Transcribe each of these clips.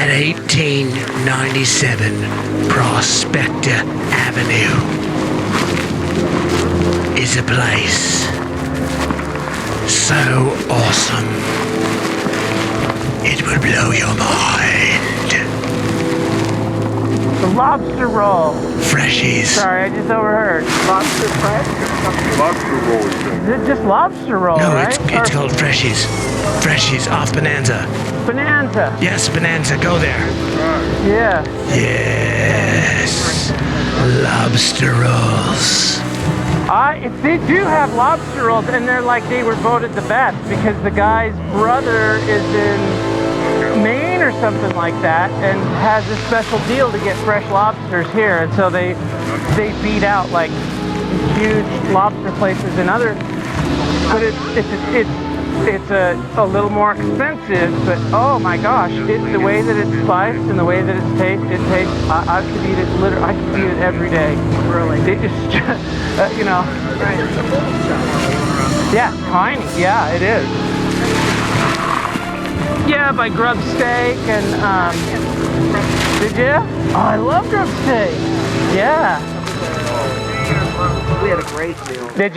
at 1897 Prospector Avenue is a place so awesome it will blow your mind. The lobster roll. Freshies. Sorry, I just overheard. Lobster fresh? Lobster roll. Is it just lobster roll, No, right? it's called Freshies. Freshies off Bonanza. Bonanza. Yes, Bonanza, go there. Yeah. Yes. Lobster rolls. They do have lobster rolls, and they're like they were voted the best because the guy's brother is in Maine or something like that, and has a special deal to get fresh lobsters here, and so they beat out like huge lobster places in other. But it's a little more expensive. But oh my gosh, the way that it's spiced and the way that it tastes. I could eat it literally. I could eat it every day. Really? It's just you know. Right. Yeah, tiny. Yeah, it is. Yeah, by Grub Steak and did you? Oh, I love Grub Steak. Yeah. We had a great meal. Did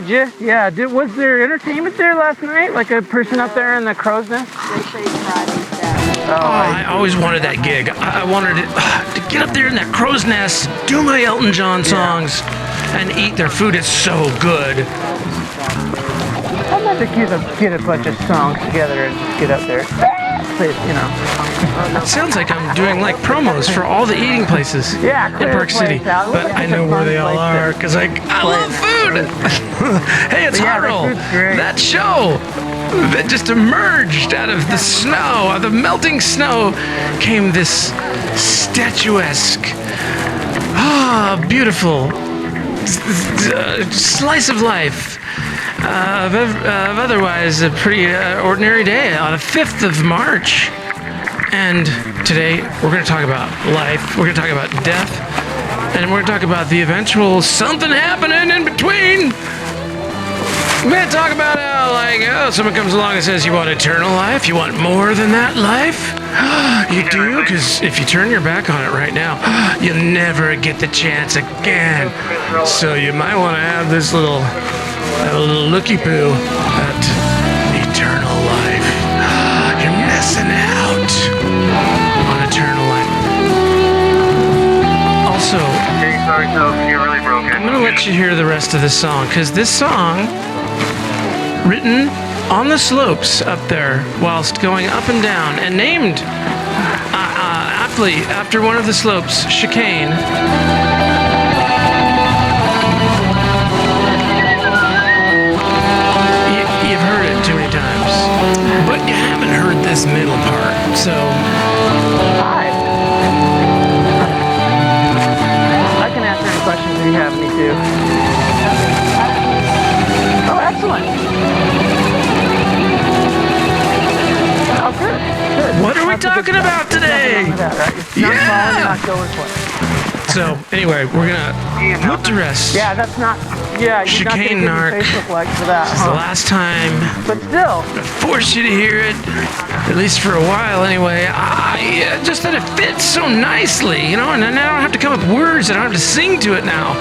you? Yeah. Was there entertainment there last night? Like a person up there in the crow's nest? They say Friday's that. I always wanted that gig. I wanted to get up there in that crow's nest, do my Elton John songs, and eat their food. It's so good. I'd like to get a bunch of songs together and just get up there. You know. It sounds like I'm doing like promos for all the eating places in Park City, but I know where they all are because I love food. Hey, it's Hot Roll. That show that just emerged out of the snow, out of the melting snow, came this statuesque, beautiful slice of life. Of otherwise a pretty ordinary day on the 5th of March. And today we're going to talk about life, we're going to talk about death, and we're going to talk about the eventual something happening in between. We're going to talk about how, someone comes along and says, you want eternal life? You want more than that life? You do? Because if you turn your back on it right now, you'll never get the chance again. So you might want to have this little looky-poo at eternal life. You're missing out on eternal life. Also, Sorry, you're really broken. I'm going to let you hear the rest of this song, because this song, written on the slopes up there whilst going up and down, and named aptly after one of the slopes, Chicane. You've heard it too many times, but you haven't heard this middle part, so... Hi. I can answer any questions if you have me to. Oh, excellent. Oh, good. What are we talking about today? Not going for it. So, anyway, we're gonna put to rest. Yeah, that's not. Yeah, you're not Chicane gonna narc. give me Facebook likes for that. It's the last time. But still. I force you to hear it, at least for a while anyway. Just that it fits so nicely, and now I don't have to come up with words. I don't have to sing to it now.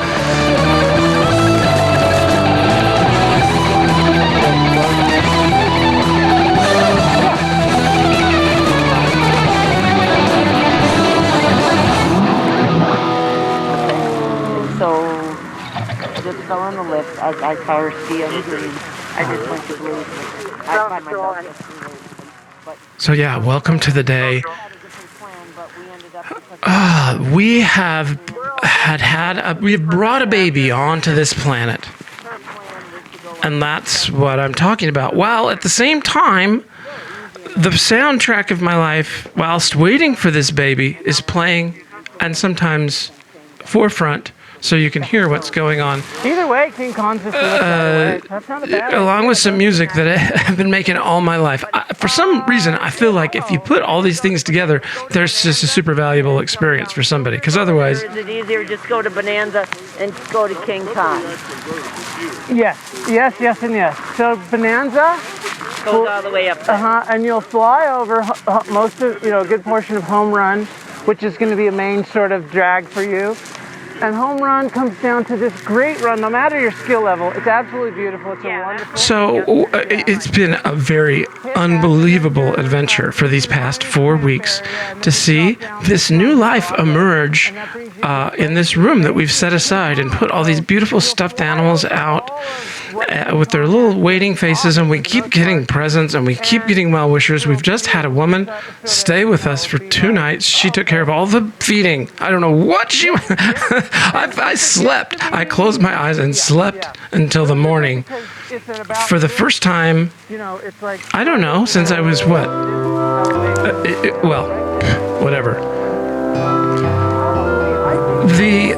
So, just go on the lift. I saw her see on the green. I just went to blue. I find myself just So yeah, welcome to the day. We have brought a baby onto this planet. And that's what I'm talking about. While at the same time, the soundtrack of my life, whilst waiting for this baby, is playing, and sometimes forefront, so you can hear what's going on. Either way, King Kong's just that's not a bad Along with some music that I've been making all my life. For some reason, I feel like if you put all these things together, there's just a super valuable experience for somebody. Because otherwise... Or is it easier just go to Bonanza and go to King Kong? Yes, and yes. So Bonanza Goes all the way up there. and you'll fly over most of, a good portion of Home Run, which is going to be a main sort of drag for you. And Home Run comes down to this great run, no matter your skill level. It's absolutely beautiful. It's a wonderful... So it's been a very unbelievable adventure for these past 4 weeks to see this new life emerge in this room that we've set aside and put all these beautiful stuffed animals out with their little waiting faces, and we keep getting presents and we keep getting well-wishers. We've just had a woman stay with us for 2 nights. She took care of all the feeding. I don't know what she... I slept. I closed my eyes and slept until the morning. For the first time, I don't know, since I was what? Whatever. The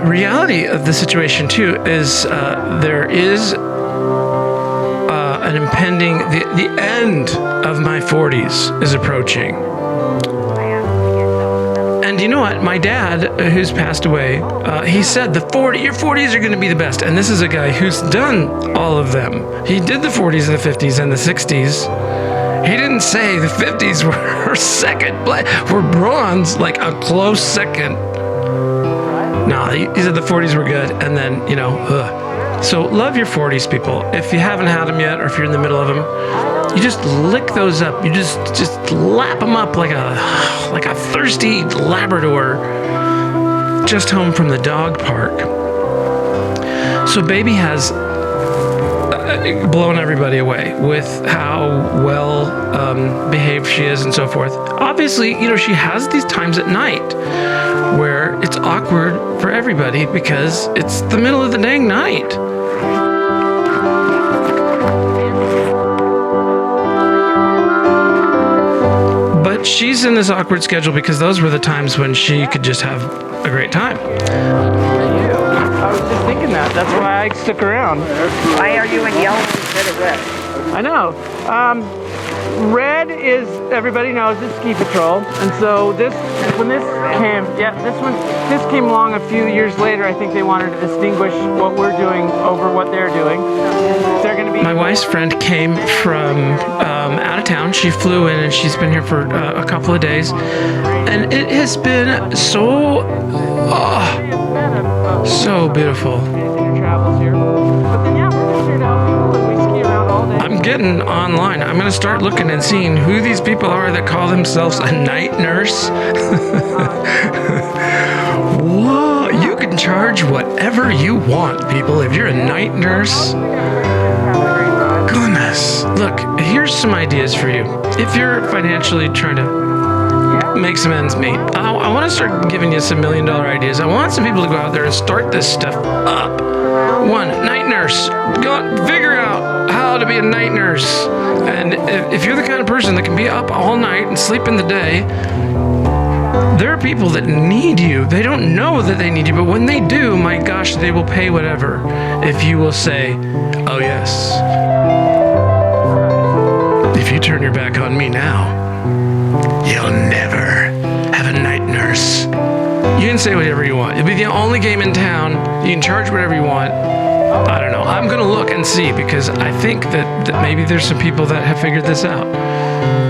reality of the situation, too, is there is an impending... The end of my 40s is approaching. And you know what? My dad, who's passed away, he said your 40s are going to be the best. And this is a guy who's done all of them. He did the 40s and the 50s and the 60s. He didn't say the 50s were second, were bronze, like a close second. No, he said the 40s were good, and then, So love your 40s, people. If you haven't had them yet, or if you're in the middle of them, you just lick those up. You just lap them up like a thirsty Labrador just home from the dog park. So baby has blown everybody away with how well behaved she is and so forth. Obviously, she has these times at night where it's awkward for everybody because it's the middle of the dang night. But she's in this awkward schedule because those were the times when she could just have a great time. I was just thinking that. That's why I stuck around. Why are you in yellow instead of red? I know. Red is, everybody knows, it's ski patrol, and so this came along a few years later. I think they wanted to distinguish what we're doing over what they're doing. They're going to be... My wife's friend came from out of town. She flew in and she's been here for a couple of days, and it has been so beautiful. I'm getting online. I'm going to start looking and seeing who these people are that call themselves a night nurse. Whoa, you can charge whatever you want, people, if you're a night nurse. Goodness. Look, here's some ideas for you. If you're financially trying to make some ends meet, I want to start giving you some $1 million ideas. I want some people to go out there and start this stuff up. 1, night nurse. Figure out how to be a night nurse. And if you're the kind of person that can be up all night and sleep in the day, there are people that need you. They don't know that they need you, but when they do, my gosh, they will pay whatever if you will say, oh yes. If you turn your back on me now, you'll never have a night nurse. You can say whatever you want. It'll be the only game in town. You can charge whatever you want. I don't know. I'm going to look and see because I think that maybe there's some people that have figured this out,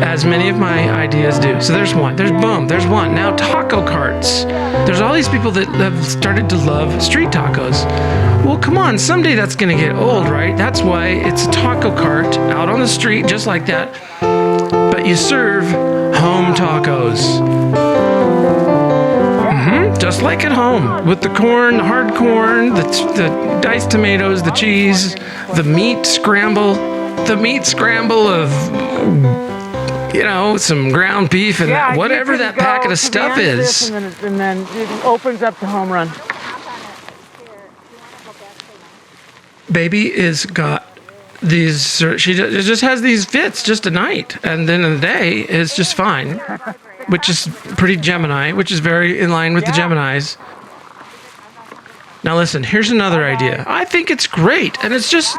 as many of my ideas do. So there's one. There's one. Now taco carts. There's all these people that have started to love street tacos. Well, come on. Someday that's going to get old, right? That's why it's a taco cart out on the street just like that. But you serve home tacos. Just like at home, with the corn, the hard corn, the diced tomatoes, the cheese, the meat scramble of, some ground beef and whatever that packet of stuff is. And then it opens up to Home Run. Baby is got these, she just has these fits just a night, and then in the day is just fine. Which is pretty Gemini, which is very in line with the Geminis. Now listen, here's another idea. I think it's great, and it's just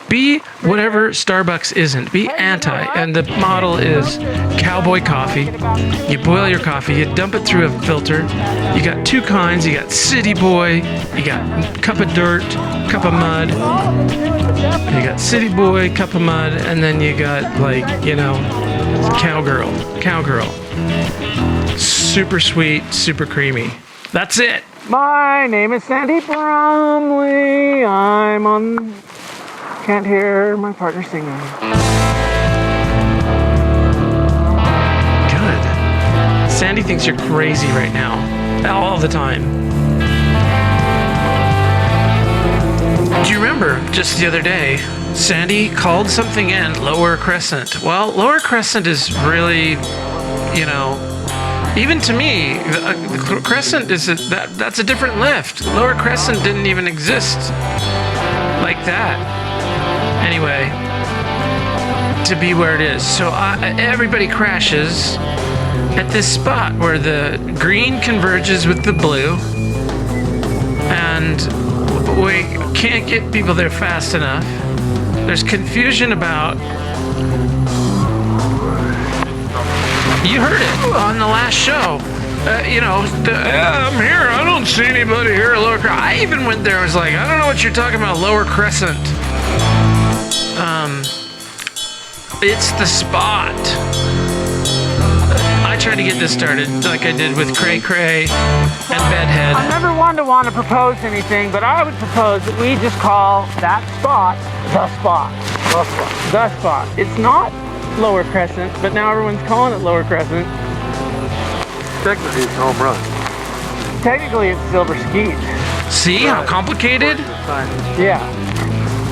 be whatever Starbucks isn't. Be anti, and the model is cowboy coffee. You boil your coffee, you dump it through a filter. You got two kinds. You got city boy, you got cup of dirt, cup of mud. You got city boy, cup of mud, and then you got, like, you know, cowgirl. Super sweet, super creamy. That's it. My name is Sandy Bromley. I'm on... Can't hear my partner singing. Good. Sandy thinks you're crazy right now. All the time. Do you remember just the other day, Sandy called something in Lower Crescent? Well, Lower Crescent is really, you know, even to me, the Crescent is that's a different lift. Lower Crescent didn't even exist like that. Anyway, to be where it is. So everybody crashes at this spot where the green converges with the blue, and we can't get people there fast enough. There's confusion about... You heard it on the last show. You know, I'm here. I don't see anybody here at Lower Crescent. I even went there and was like, I don't know what you're talking about, Lower Crescent. It's the spot. I tried to get this started like I did with Cray Cray and Bedhead. I never want to propose anything, but I would propose that we just call that spot the spot. The spot. The spot. It's not Lower Crescent, but now everyone's calling it Lower Crescent. Technically, it's home run. Technically, it's Silver Skeet. See how complicated? Yeah.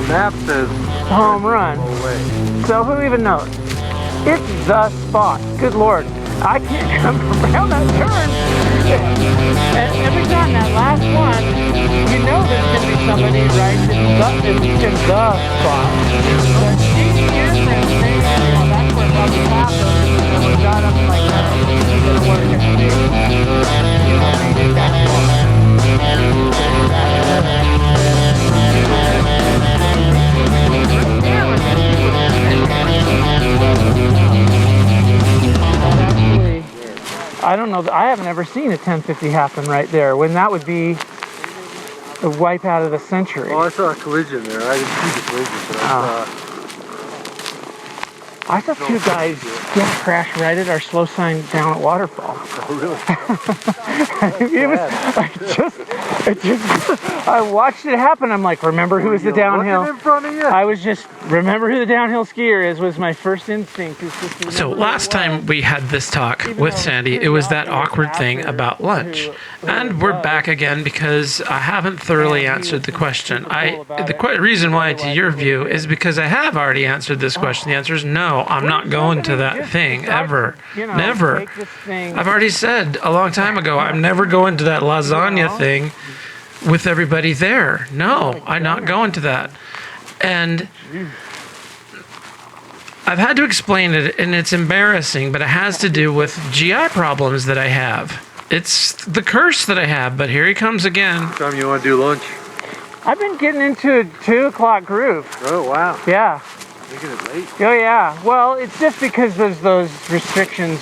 Map says Home run. away. So who even knows? It's the spot. Good Lord. I can't come around that turn. And every time that last one, you know there's going to be somebody right in the spot. But here, for instance, that's where probably happened. And we got up like that. It worked. Made it that far. I don't know. I haven't ever seen a 1050 happen right there, when that would be the wipeout of the century. Oh, I saw a collision there. I didn't see the collision, but I saw two guys crash right at our slow sign down at Waterfall. Oh, really? I watched it happen. I'm like, remember who was the downhill? In front of you? I was just, remember who the downhill skier is, was my first instinct. So last time we had this talk with Sandy, it was that awkward thing about lunch. And we're back again because I haven't thoroughly answered the question. The reason why, to your view, is because I have already answered this question. The answer is no, I'm not going to that thing, ever. Never. I've already said a long time ago, I'm never going to that lasagna thing with everybody there. No, I'm not going to that. And I've had to explain it, and it's embarrassing, but it has to do with GI problems that I have. It's the curse that I have, but here he comes again. What time you want to do lunch? I've been getting into a 2 o'clock groove. Oh, wow. Yeah. Making it late. Oh, yeah. Well, it's just because there's those restrictions.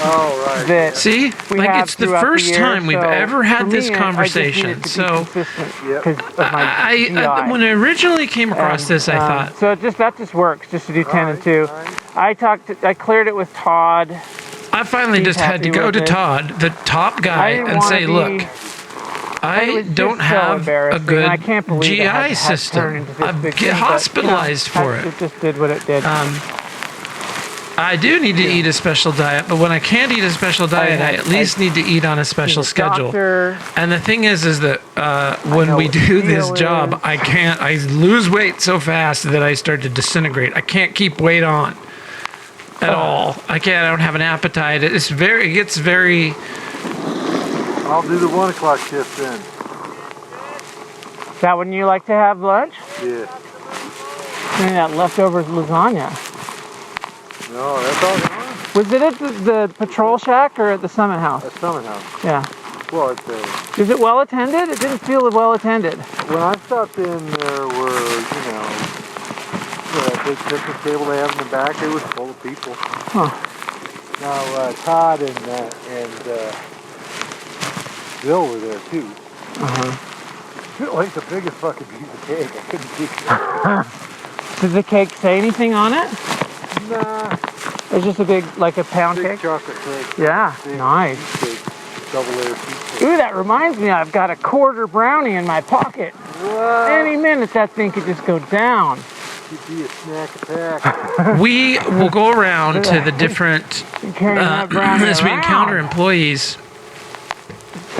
Oh, right. That See, we like have it's the throughout first year, time we've so ever for had this me, conversation. I just So needed to be consistent Yep. 'cause of my GI. when I originally came across this, I thought, so that just works, just to do 10 and 2. I cleared it with Todd. I finally He's just had to happy go with to it. Todd, the top guy, didn't and wanna say, be- look, It I was just don't so have a embarrassing, good and I can't believe it had GI to system. turn into this I big get thing, but, hospitalized for it. It just did what it did. I do need to eat a special diet, but when I can't eat a special diet, I at least need to eat on a special schedule. Doctor, And the thing is that when know we what the do this deal job, is. I lose weight so fast that I start to disintegrate. I can't keep weight on at all. I don't have an appetite. It gets very, I'll do the 1 o'clock shift then. is that when you like to have lunch? Yeah. I mean, that leftover lasagna. No, that's all gone. Was it at the patrol shack or at the Summit House? That's Summit House. Yeah. Well, it's a, Is it well attended? It didn't feel well attended. when I stopped in, there were, the big picnic table they have in the back. It was full of people. Huh. Now, Todd and Bill were there too. Like the biggest fucking piece of cake. I couldn't see it. Does the cake say anything on it? Nah. It's just a big, like a pound Big cake? chocolate cake. Yeah, Big nice. Cake. Double layer piece cake. Ooh, that reminds me, I've got a quarter brownie in my pocket. What? Any minute that thing could just go down. Could be a snack attack. We will go around to the different, Carrying that brownie as we around. encounter employees,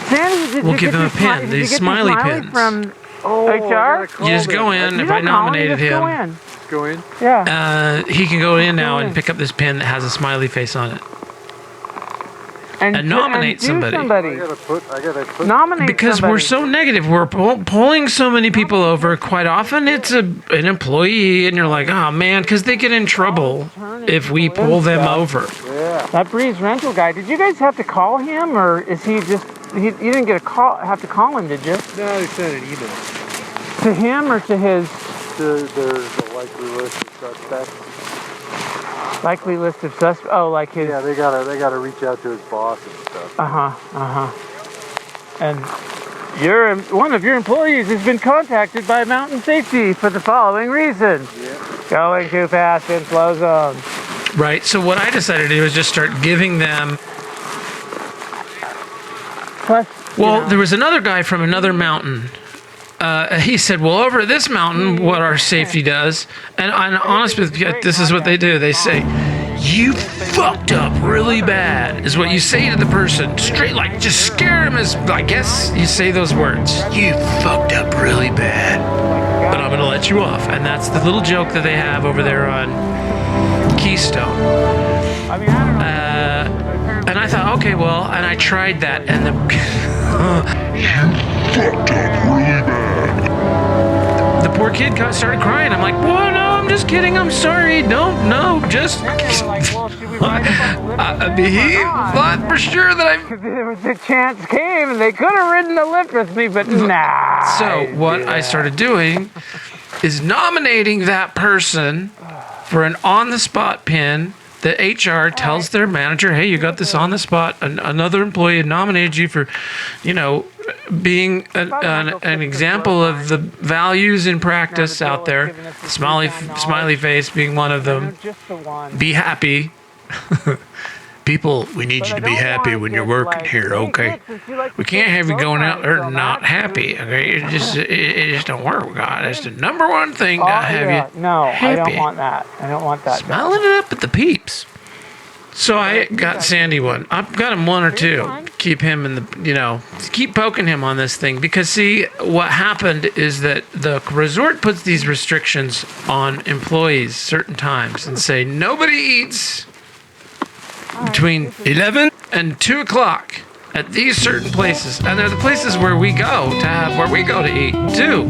Sandy, did we'll you give get them a the pin, did these you get the smiley pins. From Oh, I HR? gotta call You just them. go in, You if I don't call him, nominated you just go him, in. Go in. Yeah. he can go in now Go in. and pick up this pin that has a smiley face on it. And nominate do somebody. I gotta put. Nominate Because somebody. we're so negative, we're pulling so many people over. Quite often, it's an employee, and you're like, oh man, because they get in trouble if we pull them over. Yeah. That Breeze rental guy, did you guys have to call him, or is he just, you didn't get a call, have to call him, did you? No, they sent an email To him or to his to the likely list of suspects. likely list of suspects? Oh, like his, Yeah, they gotta reach out to his boss and stuff. And one of your employees has been contacted by Mountain Safety for the following reason. Yeah. Going too fast in slow zones. Right. So what I decided to do was just start giving them. Plus, Well, there was another guy from another mountain. He said, well, over at this mountain, what our safety does, and I'm honest with you, this is what they do. They say, you fucked up really bad, is what you say to the person. Straight, like, just scare him as, I guess you say those words. You fucked up really bad, but I'm going to let you off. And that's the little joke that they have over there on Keystone. I mean, I don't know. And I thought, okay, well, and I tried that, and the poor kid started crying. I'm like, whoa, no, I'm just kidding. I'm sorry. No, just. I mean, he thought for sure that The chance came and they could have ridden the lift with me, but nah. So what I started doing is nominating that person for an on-the-spot pin. The HR tells their manager, hey, you got this on the spot. Another employee had nominated you for, being an example of the values in practice out there. Smiley face being one of them. Be happy. People, we need you to be happy when you're working here, okay? We can't have you going out there not happy, okay? It just don't work, God. That's the number one thing to have you No, happy. I don't want that. I don't want that. Smiling it up at the peeps. So I got Sandy one. I've got him one or two. Keep him in the, keep poking him on this thing. Because, see, what happened is that the resort puts these restrictions on employees certain times and say nobody eats between 11 and 2 o'clock at these certain places. And they're the places where we go to eat, too.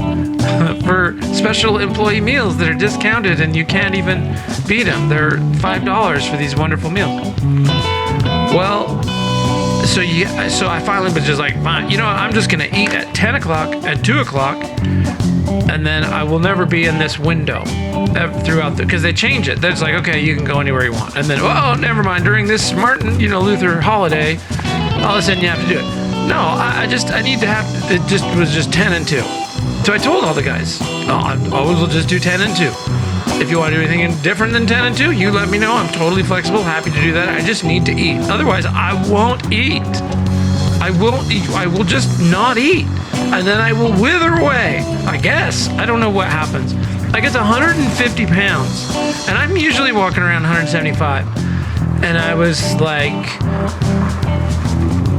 For special employee meals that are discounted and you can't even beat them. They're $5 for these wonderful meals. Well, so I finally was just like, fine, I'm just going to eat at 10 o'clock, at 2 o'clock, and then I will never be in this window throughout because they change it. It's like, okay, you can go anywhere you want. And then, oh, never mind, during this Martin, Luther holiday, all of a sudden you have to do it. No, I need to have, it just was just 10 and 2. So I told all the guys, I always will just do 10 and 2. If you want to do anything different than 10 and 2, you let me know. I'm totally flexible, happy to do that. I just need to eat. Otherwise, I won't eat. I will just not eat. And then I will wither away, I guess. I don't know what happens. I get to 150 pounds. And I'm usually walking around 175. And I was like,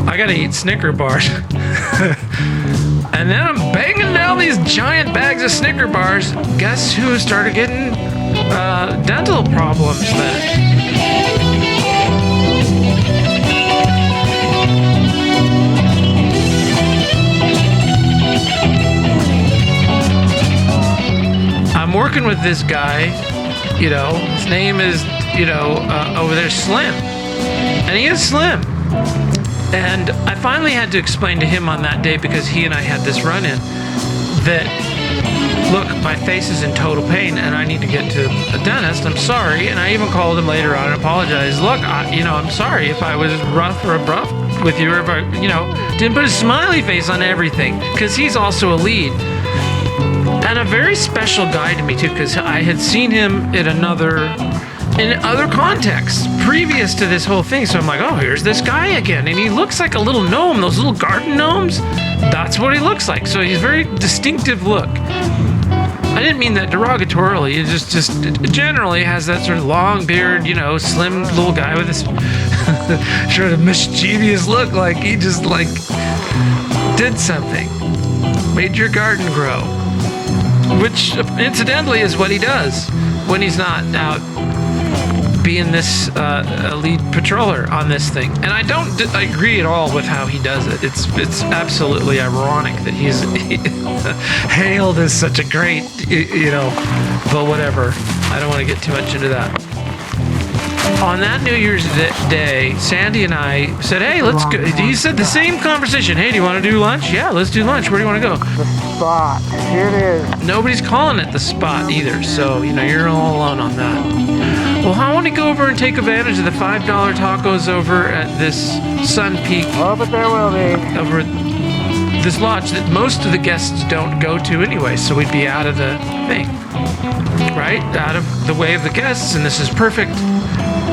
I gotta eat Snicker bars. And then I'm banging down these giant bags of Snicker bars. Guess who started getting dental problems then? I'm working with this guy, his name is, over there Slim. And he is slim. And I finally had to explain to him on that day, because he and I had this run-in, that, look, my face is in total pain and I need to get to a dentist. I'm sorry. And I even called him later on and apologized. Look, I'm sorry if I was rough or abrupt with you, or if I, didn't put a smiley face on everything, because he's also a lead. And a very special guy to me too, because I had seen him in other contexts previous to this whole thing. So I'm like, oh, here's this guy again. And he looks like a little gnome, those little garden gnomes. That's what he looks like. So he's very distinctive look. I didn't mean that derogatorily. He just generally has that sort of long beard, slim little guy with this sort of mischievous look, like he just did something, made your garden grow, which incidentally is what he does when he's not out being this lead patroller on this thing. And I don't agree at all with how he does it. It's absolutely ironic that he's hailed as such a great, but whatever. I don't want to get too much into that. On that New Year's Day, Sandy and I said, hey, let's go. He said the same conversation. Hey, do you want to do lunch? Yeah, let's do lunch. Where do you want to go? The spot. Here it is. Nobody's calling it the spot either, so, you're all alone on that. Well, I want to go over and take advantage of the $5 tacos over at this Sun Peak. Oh, but there will be. Over this lodge that most of the guests don't go to anyway, so we'd be out of the thing. Right? Out of the way of the guests, and this is perfect.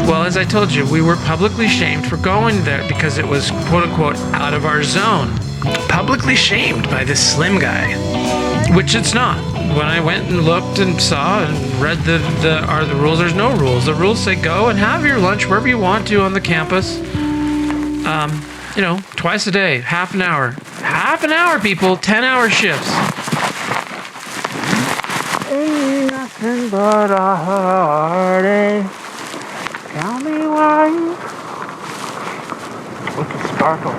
Well, as I told you, we were publicly shamed for going there because it was, quote-unquote, out of our zone. Publicly shamed by this slim guy, which it's not. When I went and looked and saw and read are the rules, there's no rules. The rules say go and have your lunch wherever you want to on the campus. Twice a day, half an hour. Half an hour, people, 10-hour shifts. Ain't nothing but a heartache. Tell me why. With the sparkles.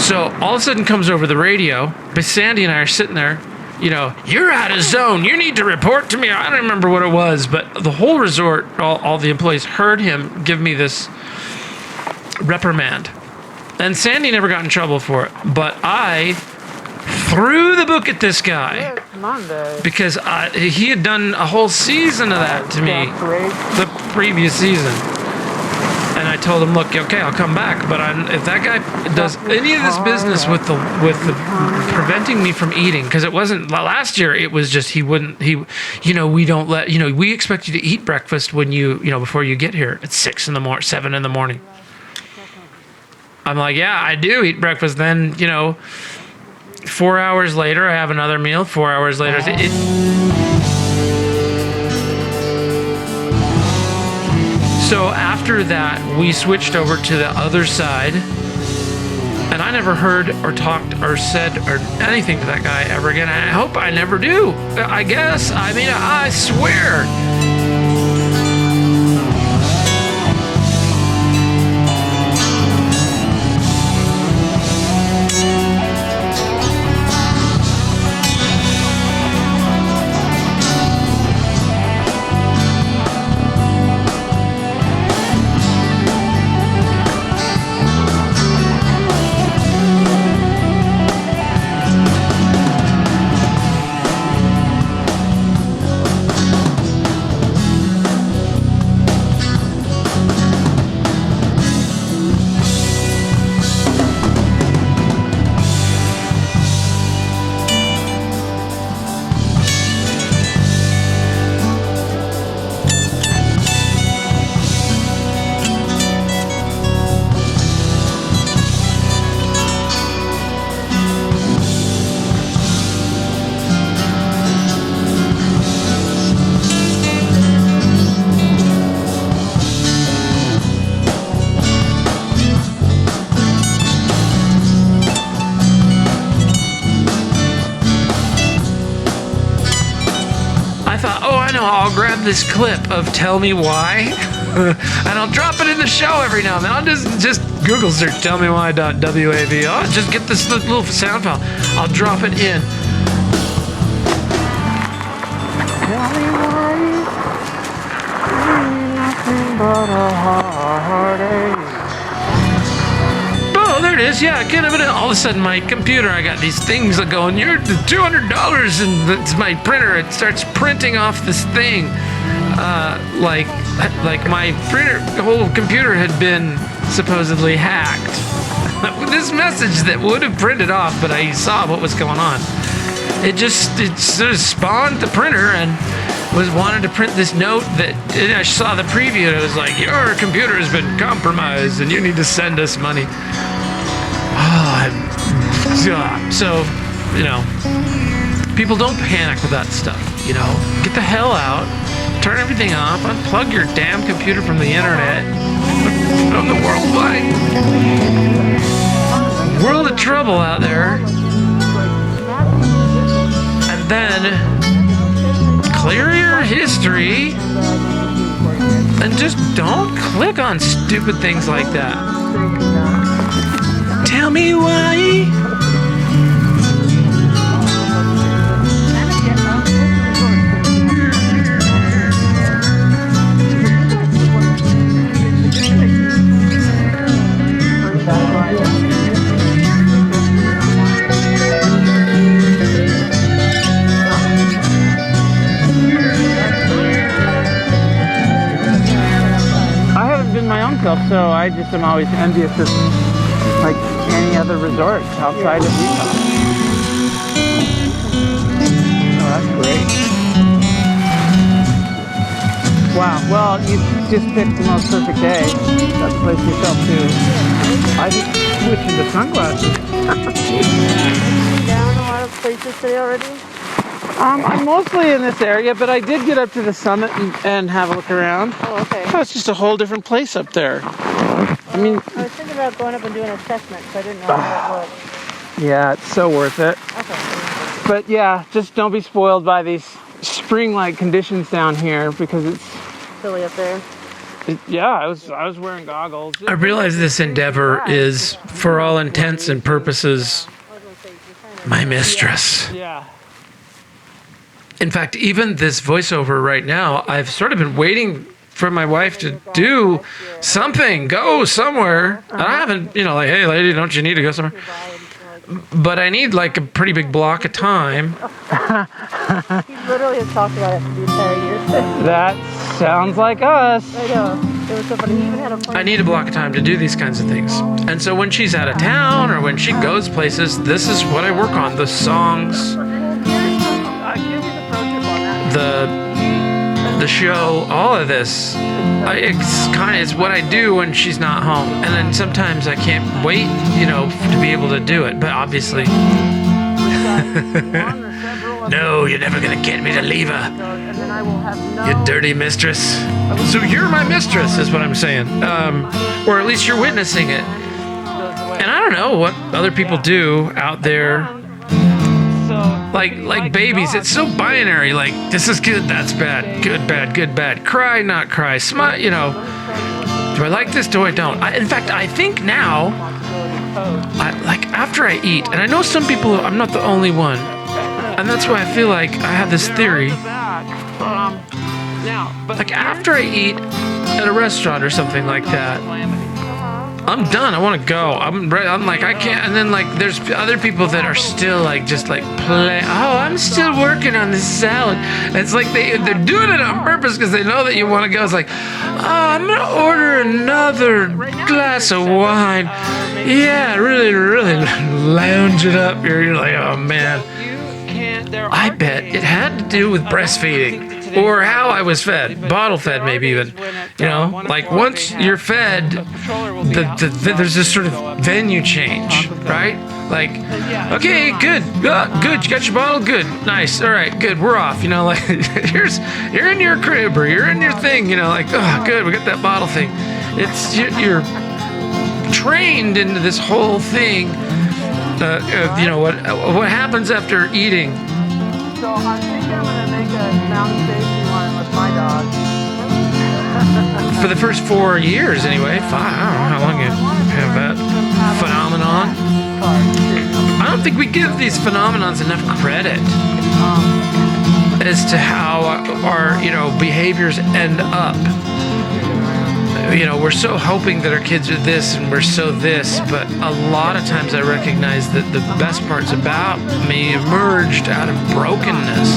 So all of a sudden comes over the radio, but Sandy and I are sitting there, you're out of zone. You need to report to me. I don't remember what it was, but the whole resort, all the employees heard him give me this reprimand. And Sandy never got in trouble for it, but I threw the book at this guy. It's Monday. Because he had done a whole season of that to me, the previous season. And I told him, look, okay, I'll come back, but if that guy does any of this business with the preventing me from eating, because it wasn't last year, it was just we don't let we expect you to eat breakfast when before you get here at 7 in the morning. I'm like, yeah, I do eat breakfast. Then 4 hours later, I have another meal. 4 hours later, So after that, we switched over to the other side, and I never heard or talked or said or anything to that guy ever again. I hope I never do. I guess. I swear. I'll grab this clip of Tell Me Why, and I'll drop it in the show every now and then. I'll just Google search tellmewhy.wav. I'll just get this little sound file. I'll drop it in. Tell me why, ain't nothing but a heartache. this? Yeah, get it. All of a sudden, my computer, I got these things that going, you're $200, and it's my printer. It starts printing off this thing. Like my printer, the whole computer had been supposedly hacked. This message that would have printed off, but I saw what was going on. It sort of spawned the printer and wanted to print this note that, and I saw the preview and it was like, your computer has been compromised and you need to send us money. So, people don't panic with that stuff, Get the hell out, turn everything off, unplug your damn computer from the internet, from the worldwide world of trouble out there, and then clear your history and just don't click on stupid things like that. Tell me why. So I just am always envious of like any other resort outside of Utah. Oh, that's great. Wow, well, you just picked the most perfect day. That's the place yourself too. I just switched into sunglasses. Down a lot of places today already? I'm mostly in this area, but I did get up to the summit and have a look around. Oh, okay. Oh, it's just a whole different place up there. I mean, I was thinking about going up and doing an assessment, so I didn't know how it would. Yeah, it's so worth it. Okay. But yeah, just don't be spoiled by these spring-like conditions down here because it's Chilly up there. I was wearing goggles. I realize this endeavor is, for all intents and purposes, my mistress. Yeah. In fact, even this voiceover right now, I've sort of been waiting for my wife to do something, go somewhere. And I haven't, like, hey, lady, don't you need to go somewhere? But I need, like, a pretty big block of time. He literally has talked about it for the entire year. That sounds like us. I know. It was so funny. He even had a plan. I need a block of time to do these kinds of things. And so when she's out of town or when she goes places, this is what I work on. The songs, the show, all of this. It's what I do when she's not home. And then sometimes I can't wait, to be able to do it. But obviously, no, you're never going to get me to leave her. You dirty mistress. So you're my mistress is what I'm saying. Or at least you're witnessing it. And I don't know what other people do out there. Like babies, it's so binary. Like, this is good, that's bad. Good, bad, good, bad. Cry, not cry. Smile, do I like this? Do I don't? In fact, I think now, after I eat, and I know some people, I'm not the only one, and that's why I feel like I have this theory. Like, after I eat at a restaurant or something like that, I'm done. I want to go. I'm like, I can't. And then, like, there's other people that are still, like, just, like, I'm still working on this salad. And it's like they're doing it on purpose because they know that you want to go. It's like, I'm going to order another glass of wine. Yeah, really, really lounge it up here. You're like, oh, man. I bet it had to do with breastfeeding. Or how I was fed, bottle fed maybe even, like once you're fed, there's this sort of venue change, right? Like, okay, good, good, you got your bottle, good, nice, all right, good, we're off, like, you're in your crib or you're in your thing, like, oh, good, we got that bottle thing. It's, you're trained into this whole thing, what happens after eating. So I think I'm going to make a sound safety one with my dog. For the first 4 years, anyway. 5, I don't know how long you have that phenomenon. I don't think we give these phenomenons enough credit as to how our, behaviors end up. we're so hoping that our kids are this and we're so this, but a lot of times I recognize that the best parts about me emerged out of brokenness.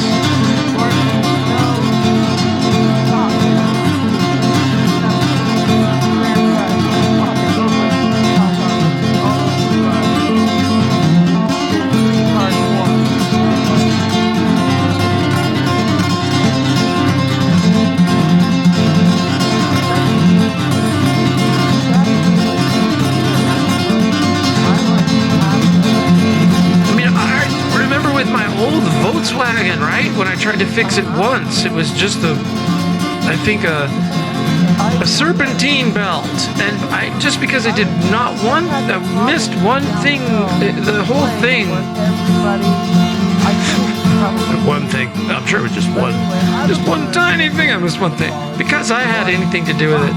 Volkswagen, right? When I tried to fix it once, it was just a serpentine belt, and just because I did not missed one thing, the whole thing. One thing. I'm sure it was just one tiny thing. I missed one thing because I had anything to do with it.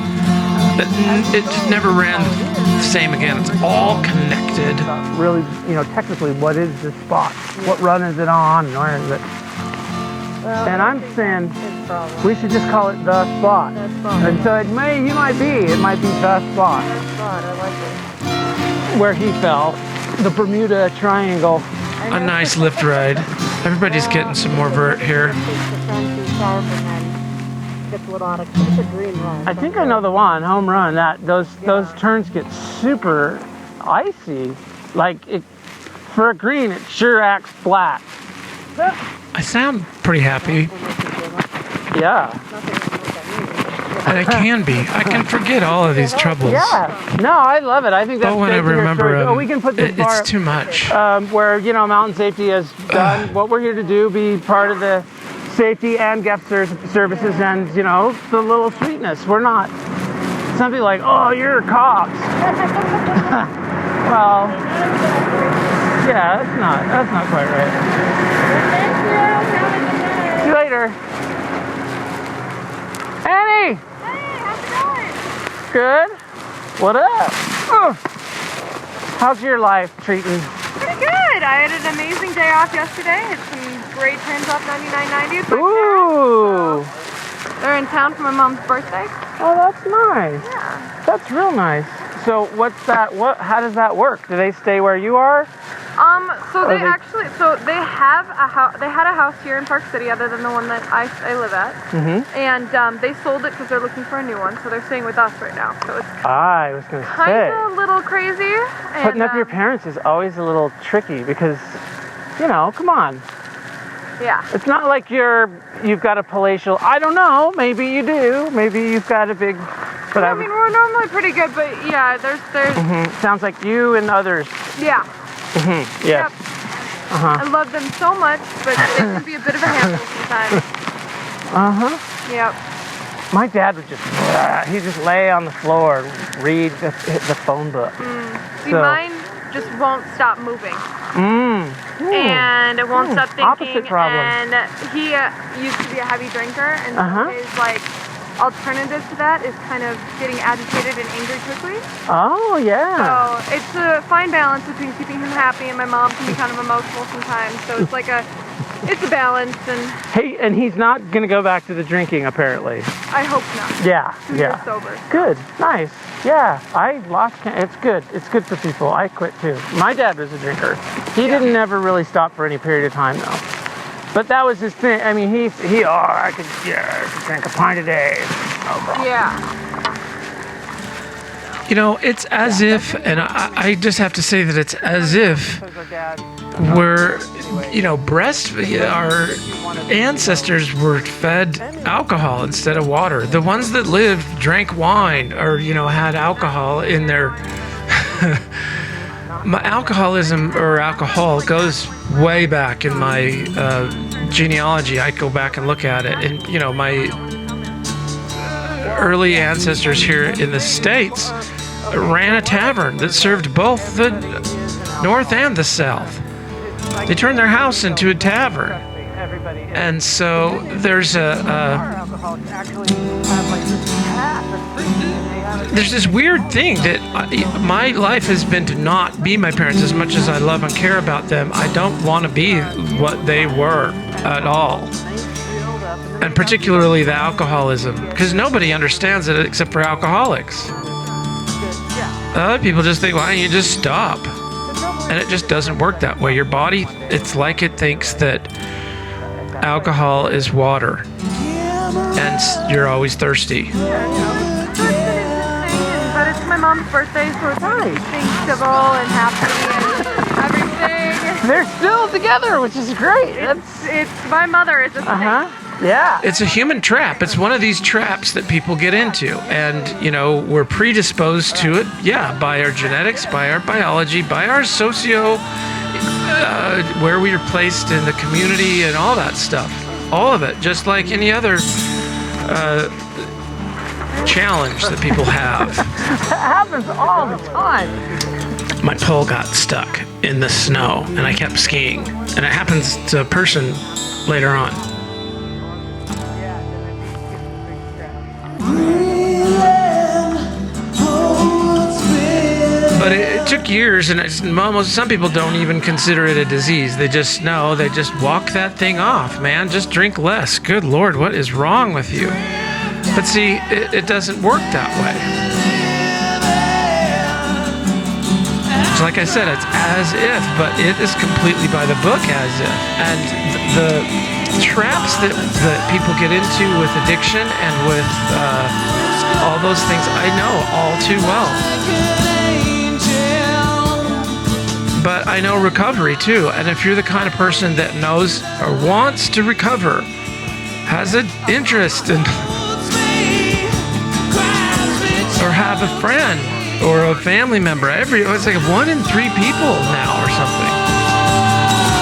It just never ran the same again. It's all connected. Really, technically, what is this spot? What run is it on? Where is it? And I'm saying we should just call it the spot. And so it might be the spot. I like it. Where he fell, the Bermuda Triangle. A nice lift ride. Everybody's getting some more vert here. I think I know the one, home run. Those turns get super icy. Like for a green, it sure acts flat. I sound pretty happy. Yeah. And I can be. I can forget all of these troubles. Yeah. No, I love it. I think that's But when I remember, we can put this bar, it's too much. where mountain safety has done what we're here to do, be part of the safety and guest services, and the little sweetness. We're not something like, oh, you're cops. Well, yeah, that's not quite right. See you later. Annie! Hey, how's it going? Good? What up? How's your life treating? Pretty good. I had an amazing day off yesterday. Had some great turns off 9990 with my Ooh! parents. They're in town for my mom's birthday. Oh, that's nice. Yeah. That's real nice. So what's that? How does that work? Do they stay where you are? So they had a house here in Park City, other than the one that I live at. Mm-hmm. And they sold it because they're looking for a new one, so they're staying with us right now. So it's I was gonna kind say. of a little crazy. And, Putting up your parents is always a little tricky because, come on. Yeah. It's not like you've got a palatial. I don't know. Maybe you do. Maybe you've got a big. But I mean, we're normally pretty good, but yeah, there's. Mm-hmm. Sounds like you and others. Yeah. Mm-hmm. Yes. Yep. Uh-huh. I love them so much, but they can be a bit of a handful sometimes. Uh-huh. Yep. My dad would he'd just lay on the floor and read the phone book. See, mine just won't stop moving. And it won't stop thinking. Opposite problem. And he used to be a heavy drinker, and so his alternative to that is kind of getting agitated and angry quickly. Oh, yeah. So it's a fine balance between keeping him happy, and my mom can be kind of emotional sometimes. So it's like it's a balance. And hey, and he's not going to go back to the drinking, apparently. I hope not. Yeah, 2 years sober. Good, nice. Yeah, I lost count. It's good. It's good for people. I quit too. My dad was a drinker. He didn't ever really stop for any period of time, though. But that was his thing. I mean, I could drink a pint a day. No problem. Yeah. It's as if, and I just have to say that it's as if we're, our ancestors were fed alcohol instead of water. The ones that lived drank wine or, had alcohol in their... My alcoholism or alcohol goes way back in my genealogy. I go back and look at it, and my early ancestors here in the States ran a tavern that served both the North and the South. They turned their house into a tavern, and so there's there's this weird thing that my life has been to not be my parents. As much as I love and care about them, I don't want to be what they were at all. And particularly the alcoholism, because nobody understands it except for alcoholics. Other people just think, why don't you just stop? And it just doesn't work that way. Your body, it's like it thinks that alcohol is water, and you're always thirsty. But it's my mom's birthday, so it's being civil and happy and everything. They're still together, which is great. It's my mother. It's a thing. Yeah. It's a human trap. It's one of these traps that people get into. And, you know, we're predisposed to it, by our genetics, by our biology, by our where we are placed in the community and all that stuff. All of it, just like any other challenge that people have. That happens all the time. My pole got stuck in the snow, and I kept skiing. And it happens to a person later on. But it took years, and some people don't even consider it a disease. They just walk that thing off, man. Just drink less. Good Lord, what is wrong with you? But see, it doesn't work that way. So like I said, it's as if, but it is completely by the book as if. And the traps that people get into with addiction and with all those things, I know all too well. But I know recovery too. And if you're the kind of person that knows or wants to recover, has an interest in, or have a friend or a family member, it's like 1 in 3 people now or something.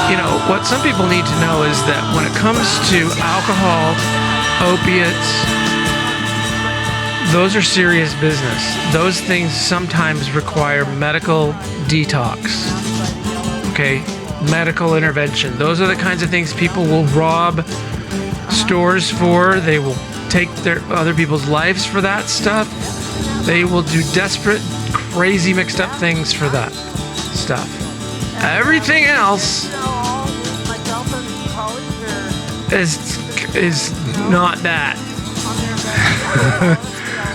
You know, what some people need to know is that when it comes to alcohol, opiates, those are serious business. Those things sometimes require medical detox. Okay? Medical intervention. Those are the kinds of things people will rob stores for. They will take other people's lives for that stuff. They will do desperate, crazy, mixed up things for that stuff. Everything else is not that.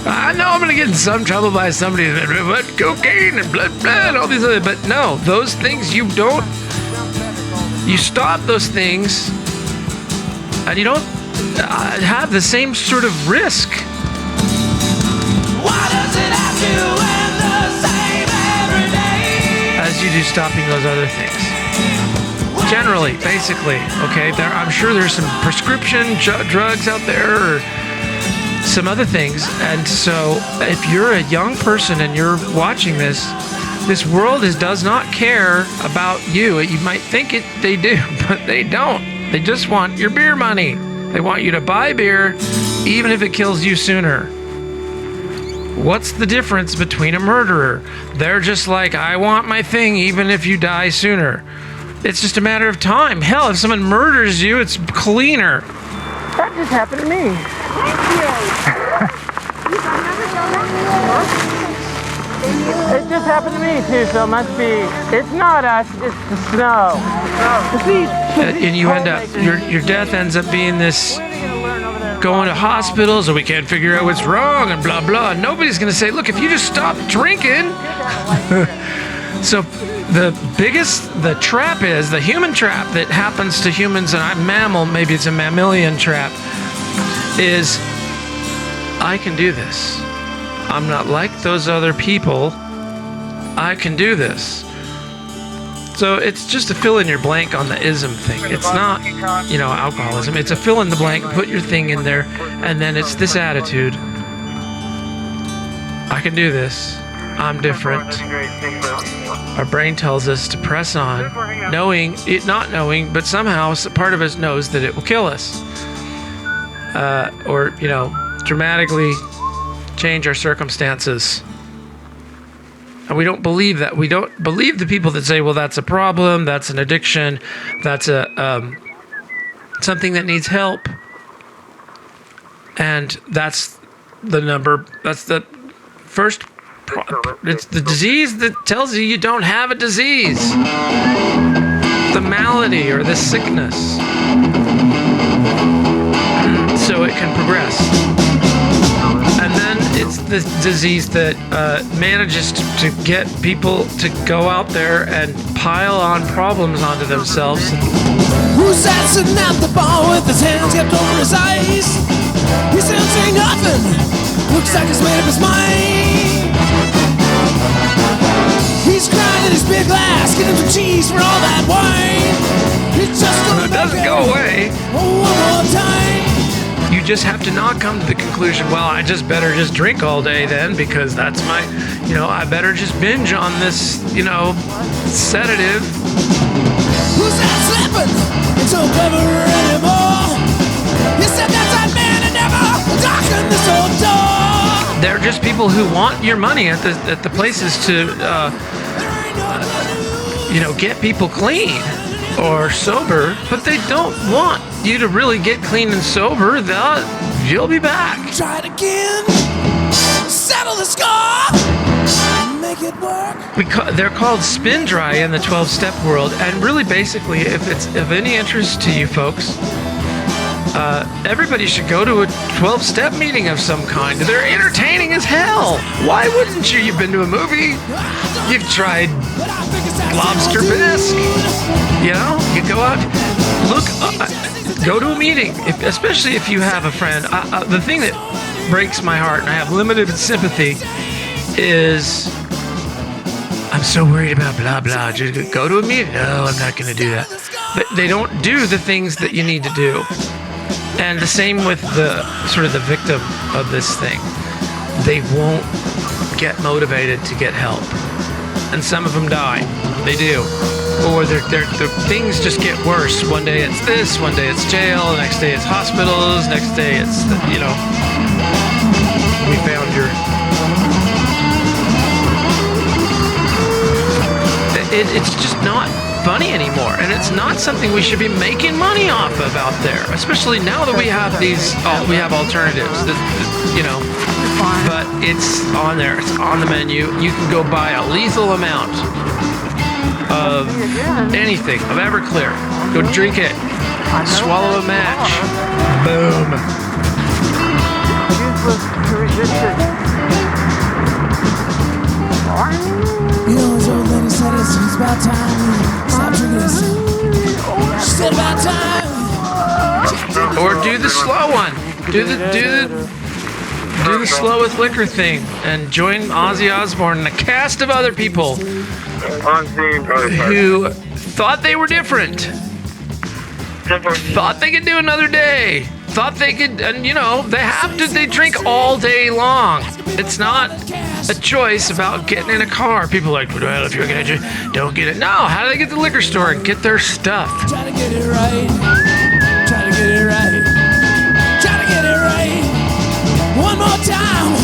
I know I'm going to get in some trouble by somebody, but cocaine and blood, all these other, but no, those things you stop those things, and you don't have the same sort of risk. Why does it have to end the same every day? As you do stopping those other things. Generally, basically, okay, I'm sure there's some prescription drugs out there, or some other things. And so if you're a young person and you're watching this world does not care about you. You might think they do, but they don't. They just want your beer money. They want you to buy beer even if it kills you sooner. What's the difference between a murderer? They're just like, I want my thing even if you die sooner. It's just a matter of time. Hell, if someone murders you, it's cleaner. That just happened to me. It just happened to me too, so it must be. It's not us, it's the snow. And you end up, your death ends up being this, going to hospitals, or we can't figure out what's wrong, and blah blah. And nobody's gonna say, look, if you just stop drinking. So the trap is the human trap that happens to humans, and maybe it's a mammalian trap, is I can do this. I'm not like those other people. I can do this. So it's just a fill in your blank on the ism thing. It's not, alcoholism. It's a fill in the blank, put your thing in there, and then it's this attitude. I can do this. I'm different. Our brain tells us to press on, not knowing, but somehow part of us knows that it will kill us. Or dramatically change our circumstances. And we don't believe that. We don't believe the people that say, well, that's a problem, that's an addiction, that's something that needs help. And that's the first, it's the disease that tells you don't have a disease. The malady or the sickness. it can progress. And then it's the disease that manages to get people to go out there and pile on problems onto themselves. Who's that sitting at the bar with his hands kept over his eyes? He still saying nothing. Looks like he's made up his mind. He's crying in his big glass, get him some cheese for all that wine. It's just gonna It doesn't go away. one more time. You just have to not come to the conclusion, well, I just better just drink all day then, because that's my, I better just binge on this, sedative. Who's that slipping? It's so clever anymore. You said that's that man and never darkened this old door. They're just people who want your money at the places to, get people clean or sober, but they don't want you to really get clean and sober. You'll be back. Try it again. Settle the score. Make it work. They're called spin dry in the 12-step world, and really, basically, if it's of any interest to you folks, everybody should go to a 12-step meeting of some kind. They're entertaining as hell. Why wouldn't you? You've been to a movie. You've tried lobster bisque. You go out, go to a meeting, especially if you have a friend. The thing that breaks my heart, and I have limited sympathy, is I'm so worried about blah, blah. Just go to a meeting. No, I'm not going to do that. But they don't do the things that you need to do. And the same with the sort of the victim of this thing. They won't get motivated to get help. And some of them die. They do. Or their things just get worse. One day it's this, one day it's jail, the next day it's hospitals, next day it's, we found your... It's just not funny anymore, and it's not something we should be making money off of out there, especially now that we have we have alternatives, but it's on there, it's on the menu. You can go buy a lethal amount of anything, of Everclear, go drink it, swallow a match, boom. His old lady said it's about time. Stop drinking this. She said about time. Or do the slow one. Do the slow with liquor thing, and join Ozzy Osbourne and a cast of other people who thought they were different, thought they could do another day, thought they could, and they drink all day long. It's not a choice about getting in a car. People are like, well, if you're gonna don't get it. No, how do they get to the liquor store and get their stuff? Try to get it right. Try to get it right. Try to get it right. One more time.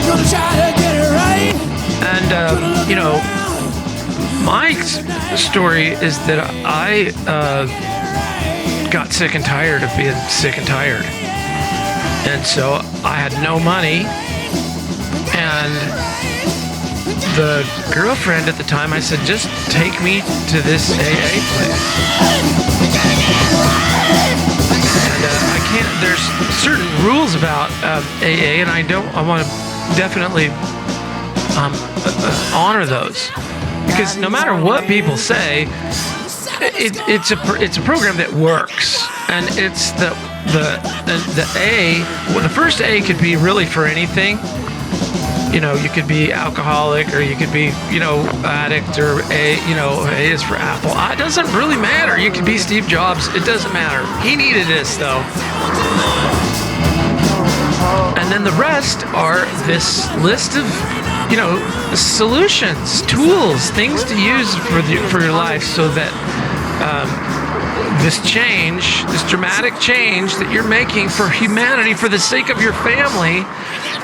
Gonna try to get it right. And my story is that I got sick and tired of being sick and tired, and so I had no money. And the girlfriend at the time, I said, just take me to this AA place. And I can't, there's certain rules about AA, and I want to definitely honor those. Because no matter what people say, it's a program that works. And it's the A, well, the first A could be really for anything. You could be alcoholic, or you could be, addict, or A is for Apple. It doesn't really matter. You could be Steve Jobs. It doesn't matter. He needed this, though. And then the rest are this list of, solutions, tools, things to use for your life, so that this change, this dramatic change that you're making for humanity, for the sake of your family,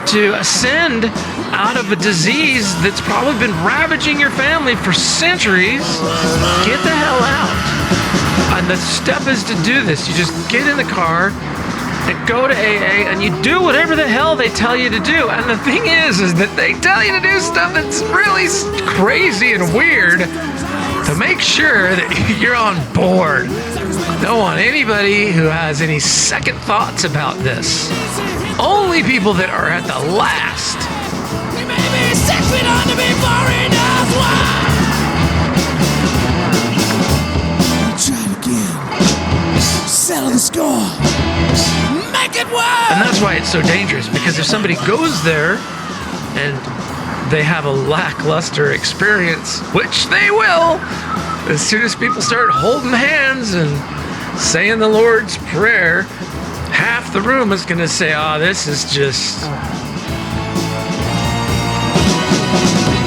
to ascend out of a disease that's probably been ravaging your family for centuries, get the hell out. And the step is to do this. You just get in the car and go to AA, and you do whatever the hell they tell you to do. And the thing is that they tell you to do stuff that's really crazy and weird to make sure that you're on board. Don't want anybody who has any second thoughts about this. Only people that are at the last. He may be 6 feet under before he knows why. Try it again. Settle the score. Make it work. And that's why it's so dangerous, because if somebody goes there and they have a lackluster experience, which they will, as soon as people start holding hands and saying the Lord's Prayer, half the room is going to say, oh, this is just,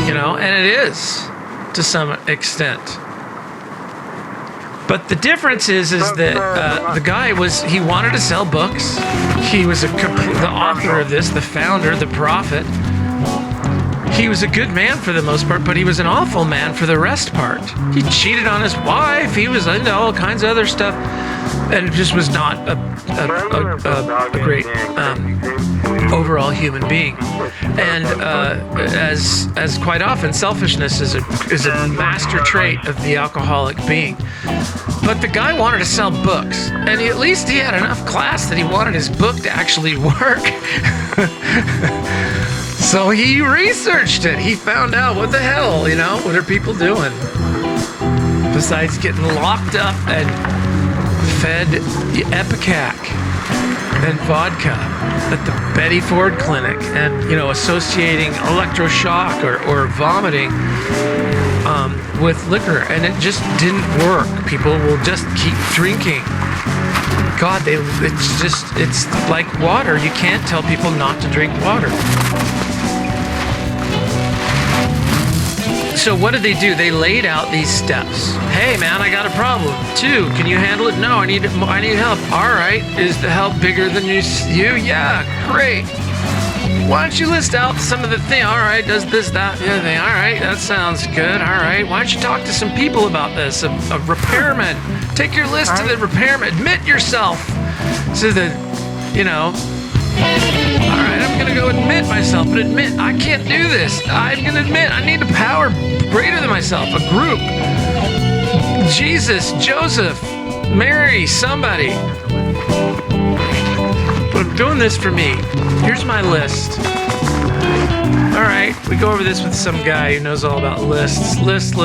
you know, and it is to some extent. But the difference is that the guy he wanted to sell books. He was the author of this, the founder, the prophet. He was a good man for the most part, but he was an awful man for the rest part. He cheated on his wife. He was into all kinds of other stuff, and just was not a great overall human being. And as quite often, selfishness is a master trait of the alcoholic being. But the guy wanted to sell books, and at least he had enough class that he wanted his book to actually work. So he researched it. He found out, what the hell, you know, what are people doing? Besides getting locked up and fed Epicac and vodka at the Betty Ford Clinic, and, you know, associating electroshock or vomiting with liquor, and it just didn't work. People will just keep drinking. God, it's like water. You can't tell people not to drink water. So what did they do? They laid out these steps. Hey man, I got a problem. 2, can you handle it? No, I need help. All right, is the help bigger than you? Yeah, great. Why don't you list out some of the things? All right, does this, that, the other thing? All right, that sounds good. All right, why don't you talk to some people about this? A repairman. Take your list to the repairman. Admit yourself to the, you know. All right, I'm going to go admit myself, but admit I can't do this. I'm going to admit I need a power greater than myself, a group. Jesus, Joseph, Mary, somebody. But I'm doing this for me. Here's my list. All right, we go over this with some guy who knows all about lists. Lists.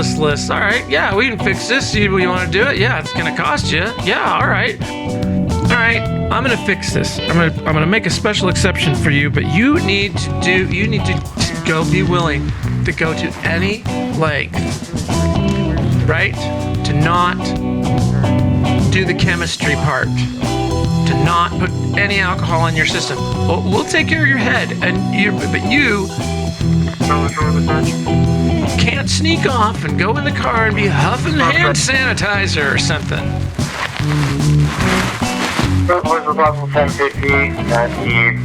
All right, yeah, we can fix this. You want to do it? Yeah, it's going to cost you. Yeah, all right. All right, I'm going to fix this. I'm going to make a special exception for you, but you need to go, be willing to go to any length, right? To not do the chemistry part. To not put any alcohol in your system. We'll take care of your head, but you can't sneak off and go in the car and be huffing hand sanitizer or something. Was responsible 1050 at the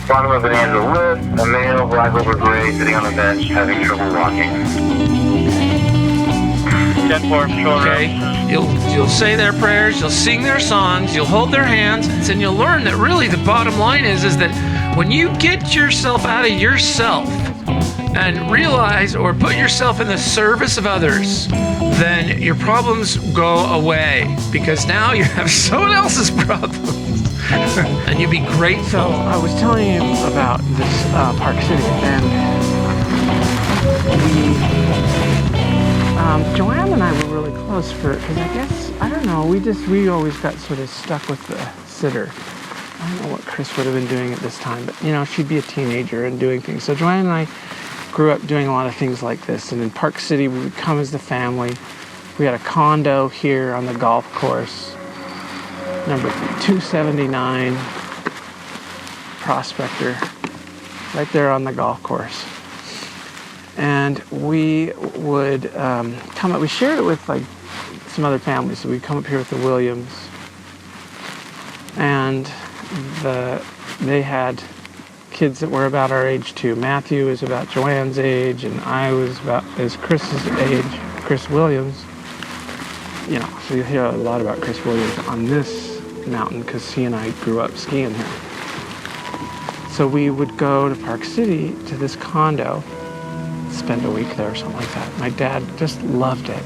bottom of an end of the lift, a male, black over gray, sitting on a bench, having trouble walking. 10-4, okay, you'll say their prayers, you'll sing their songs, you'll hold their hands, and you'll learn that really the bottom line is that when you get yourself out of yourself and realize or put yourself in the service of others, then your problems go away, because now you have someone else's problems. And you'll be grateful. So I was telling you about this Park City, and Joanne and I were really close because I guess, I don't know, we always got sort of stuck with the sitter. I don't know what Chris would have been doing at this time, but you know, she'd be a teenager and doing things. So Joanne and I grew up doing a lot of things like this, and in Park City we would come as the family. We had a condo here on the golf course, number 279 Prospector, right there on the golf course. And we would come up, we shared it with like some other families, so we'd come up here with the Williams, and they had kids that were about our age too. Matthew is about Joanne's age, and I was about Chris's age, Chris Williams. You know, so you hear a lot about Chris Williams on this mountain because he and I grew up skiing here. So we would go to Park City to this condo, spend a week there or something like that. My dad just loved it.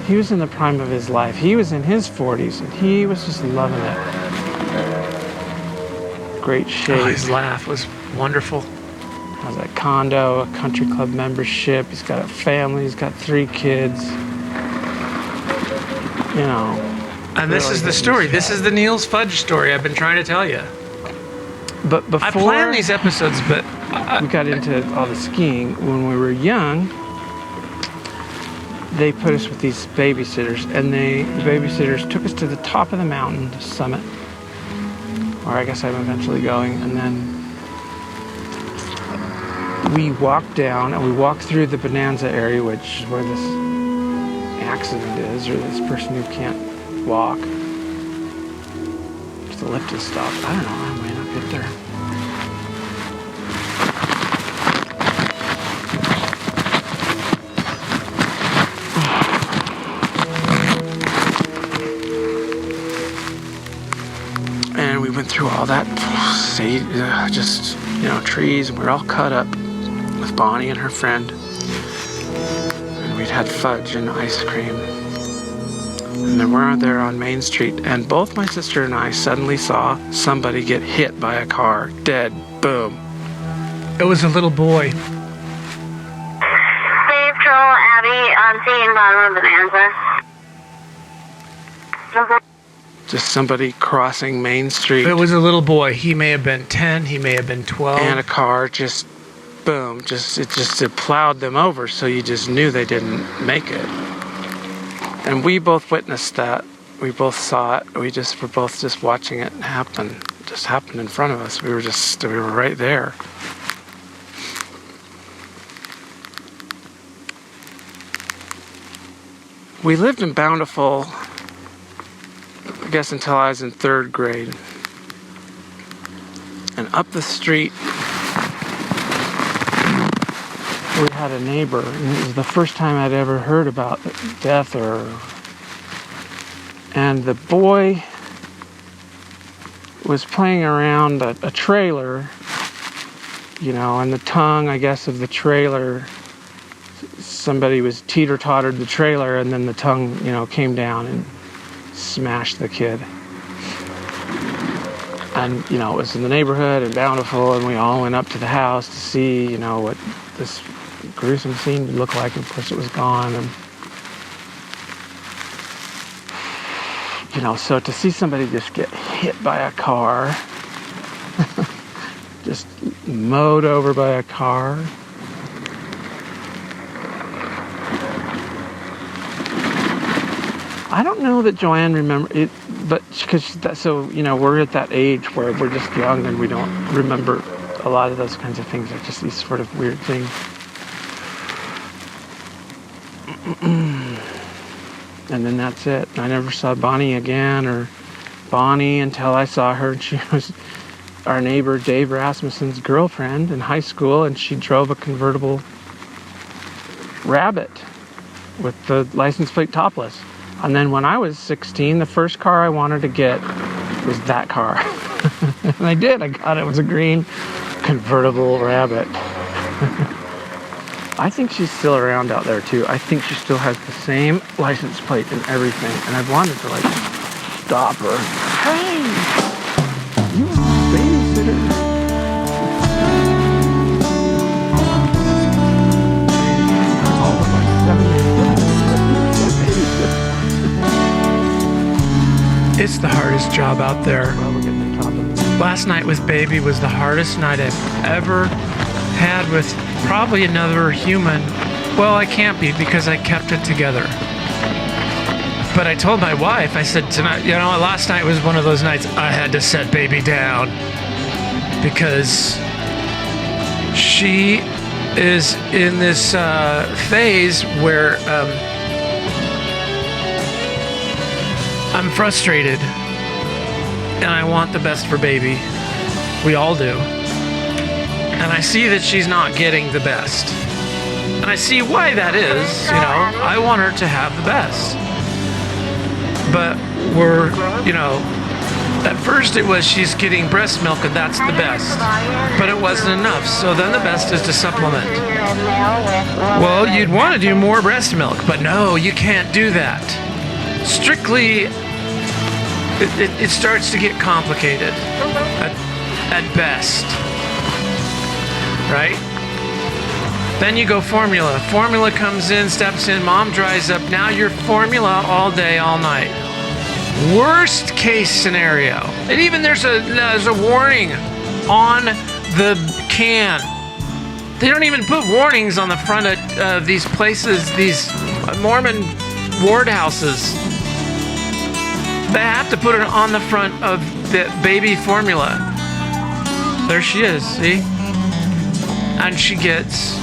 He was in the prime of his life. He was in his 40s, and he was just loving it. Great shape. Oh, his laugh was wonderful. Has a condo, a country club membership. He's got a family. He's got 3 kids. You know. And this is the story. This is the Niels Fudge story I've been trying to tell you. But before I planned these episodes, but we got into all the skiing, when we were young, they put us with these babysitters, and the babysitters took us to the top of the mountain, the summit, where I guess I'm eventually going, and then we walked down, and we walked through the Bonanza area, which is where this accident is, or this person who can't walk. The lift has stopped. I don't know, I might not get there. And we went through all that, just, you know, trees, and we were all cut up with Bonnie and her friend. And we'd had fudge and ice cream. And then we're there on Main Street, and both my sister and I suddenly saw somebody get hit by a car, dead, boom. it was a little boy. Save Troll Abby on seeing bottom of Bonanza. Just somebody crossing Main Street. It was a little boy. He may have been 10, he may have been 12. And a car just, boom, it plowed them over, so you just knew they didn't make it. And we both witnessed that. We both saw it. We were both just watching it happen. It just happened in front of us. We were right there. We lived in Bountiful, I guess, until I was in 3rd grade. And up the street, we had a neighbor, and it was the first time I'd ever heard about death and the boy was playing around a trailer, you know, and the tongue, I guess, of the trailer, somebody was teeter-tottered the trailer, and then the tongue, you know, came down and smashed the kid. And, you know, it was in the neighborhood in Bountiful, and we all went up to the house to see, you know, what this gruesome scene would look like. Of course, it was gone. And, you know, so to see somebody just get hit by a car, just mowed over by a car. I don't know that Joanne remembered it, but because so, you know, we're at that age where we're just young and we don't remember a lot of those kinds of things. They're just these sort of weird things. And then that's it. I never saw Bonnie again, or Bonnie, until I saw her. She was our neighbor Dave Rasmussen's girlfriend in high school, and she drove a convertible Rabbit with the license plate topless. And then when I was 16, the first car I wanted to get was that car. And I did. I got it. It was a green convertible Rabbit. I think she's still around out there too. I think she still has the same license plate and everything. And I wanted to like stop her. Hey, you babysitter. It's the hardest job out there. Last night with Baby was the hardest night I've ever had with probably another human. Well, I can't be because I kept it together. But I told my wife, I said, tonight, you know, last night was one of those nights I had to set Baby down because she is in this phase where I'm frustrated and I want the best for Baby. We all do. And I see that she's not getting the best. And I see why that is, you know. I want her to have the best. But we're, you know, At first it was she's getting breast milk and that's the best, but it wasn't enough. So then the best is to supplement. Well, you'd want to do more breast milk, but no, you can't do that. Strictly, it starts to get complicated at best, right? Then you go formula. Formula comes in, steps in, mom dries up. Now you're formula all day, all night. Worst case scenario. And even there's a warning on the can. They don't even put warnings on the front of these places, these Mormon ward houses. They have to put it on the front of the baby formula. There she is, see? And she gets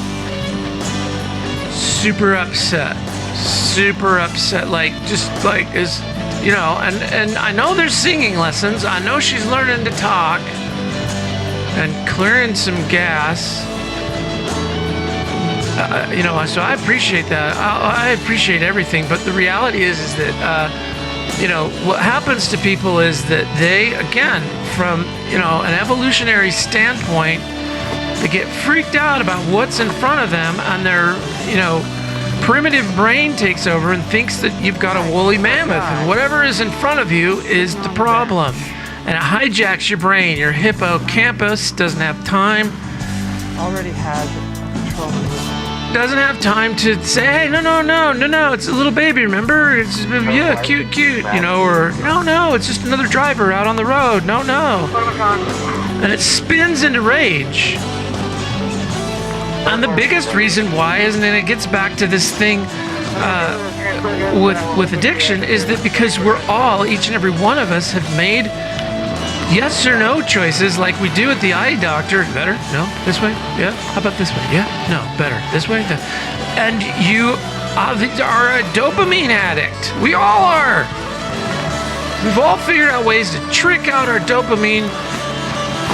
super upset, and I know there's singing lessons. I know she's learning to talk and clearing some gas. So I appreciate that. I appreciate everything, but the reality is that, what happens to people is that they, again, from, an evolutionary standpoint, they get freaked out about what's in front of them, and their, primitive brain takes over and thinks that you've got a woolly mammoth, and whatever is in front of you is the problem. And it hijacks your brain. Your hippocampus doesn't have time. Already has control. Doesn't have time to say, hey, no, it's a little baby, remember? It's, yeah, cute, or no, it's just another driver out on the road. No. And it spins into rage. And the biggest reason why isn't it? It gets back to this thing with addiction, is that because we're all, each and every one of us, have made yes or no choices like we do at the eye doctor. Better? No? This way? Yeah? How about this way? Yeah? No? Better? This way? No. And you are a dopamine addict. We all are. We've all figured out ways to trick out our dopamine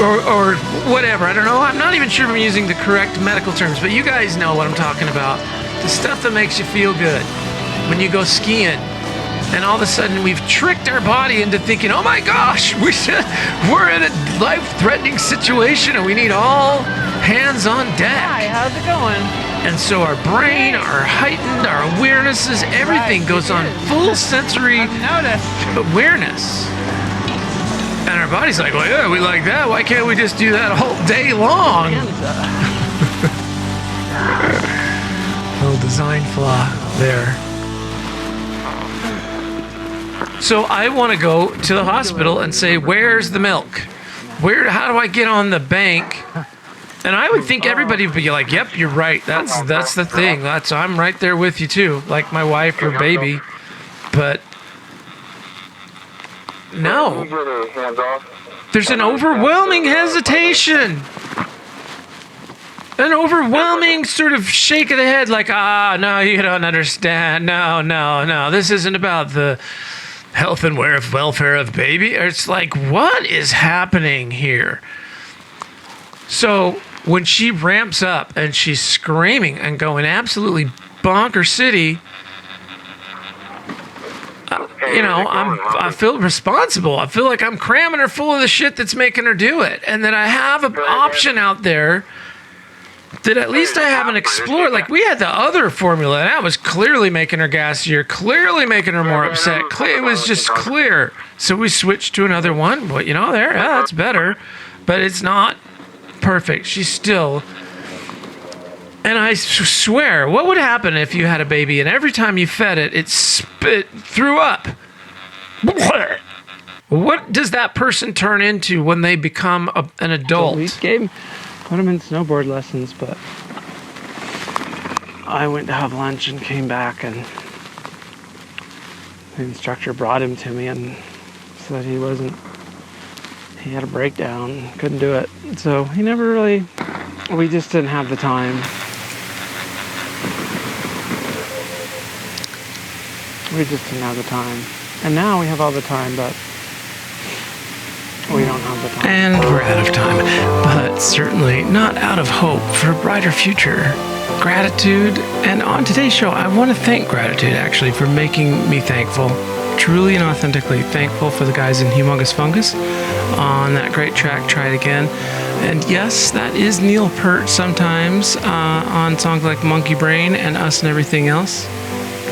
or whatever. I don't know. I'm not even sure if I'm using the correct medical terms, but you guys know what I'm talking about. The stuff that makes you feel good when you go skiing. And all of a sudden we've tricked our body into thinking, oh my gosh, we're in a life-threatening situation and we need all hands on deck. Hi, how's it going? And so our brain, our heightened, our awarenesses, everything goes on full sensory awareness. And our body's like, well, yeah, we like that. Why can't we just do that all day long? Little design flaw there. So I want to go to the hospital and say, where's the milk? How do I get on the bank? And I would think everybody would be like, yep, you're right. That's the thing. I'm right there with you too, like my wife or baby. But no. There's an overwhelming hesitation. An overwhelming sort of shake of the head, like, no, you don't understand. No. This isn't about the health and welfare of baby. It's like, what is happening here? So when she ramps up and she's screaming and going absolutely bonker city, I feel responsible. I feel like I'm cramming her full of the shit that's making her do it, and that I have an option out there that at least I haven't explored. Like, we had the other formula, and that was clearly making her gassier, clearly making her more upset. It was just clear. So we switched to another one. But, that's better. But it's not perfect. She's still... And I swear, what would happen if you had a baby and every time you fed it, it threw up? What does that person turn into when they become an adult? We put him in snowboard lessons, but I went to have lunch and came back, and the instructor brought him to me and said he had a breakdown, couldn't do it. So we just didn't have the time. We just didn't have the time. And now we have all the time, but we don't have the time. And we're out of time, but certainly not out of hope for a brighter future. Gratitude, and on today's show, I want to thank Gratitude, actually, for making me thankful. truly and authentically thankful for the guys in Humongous Fungus on that great track, Try It Again. And yes, that is Neil Peart sometimes on songs like Monkey Brain and Us and Everything Else.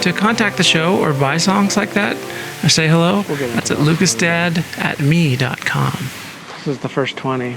To contact the show or buy songs like that or say hello, that's at lucasdad@me.com. This is the first 20.